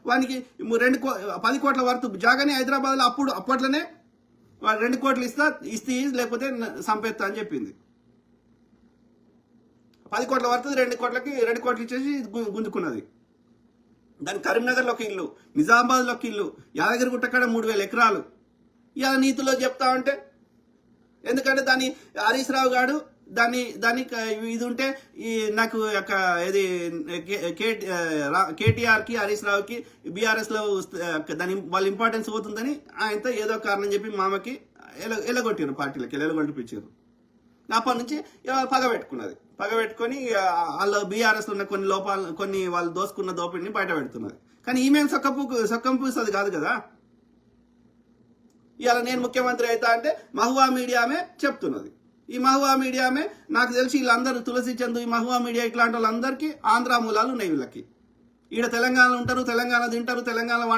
వానికి 10 కోట్ల వరకు జాగానే హైదరాబాద్లో అప్పట్లోనే 2 కోట్లు ఇస్తే లేకపోతే సంపేత్తా అని చెప్పింది. 10 కోట్ల వరకు 2 కోట్లు ఇచ్చేసి గుంజుకున్నది. దాని కరీంనగర్లో ఒక ఇల్లు, నిజామాబాద్లో ఒక ఇల్లు, యాదగిరిగుట్ట కాడ 3000 ఎకరాలు. ఇలా నీతిలో చెప్తా ఉంటే ఎందుకంటే దాన్ని హరీష్ రావు గారు దాన్ని ఇది ఉంటే ఈ నాకు ఇది కేటీఆర్కి హరీష్ రావుకి బీఆర్ఎస్లో దాని వాళ్ళ ఇంపార్టెన్స్ పోతుందని ఆయనతో ఏదో కారణం చెప్పి మామకి ఎలగొట్టారు, పార్టీలకి ఎలగొట్టిపించారు. అప్పటి నుంచి పగ పెట్టుకొని వాళ్ళు బీఆర్ఎస్లో ఉన్న కొన్ని వాళ్ళు దోసుకున్న దోపిడిని బయట పెడుతున్నది. కానీ ఈమె సొక్కంపూస్తుంది కాదు కదా. ఇవాళ నేను ముఖ్యమంత్రి అవుతా అంటే మహువా మీడియామే చెప్తున్నది. ఈ మహువా మీడియామే నాకు తెలిసి వీళ్ళందరూ తులసి చందు, ఈ మహువా మీడియా ఇట్లాంటి వాళ్ళందరికీ ఆంధ్ర మూలాలు ఉన్నాయి. వీళ్ళకి ఈడ తెలంగాణ ఉంటారు, తెలంగాణ తింటారు, తెలంగాణ వంట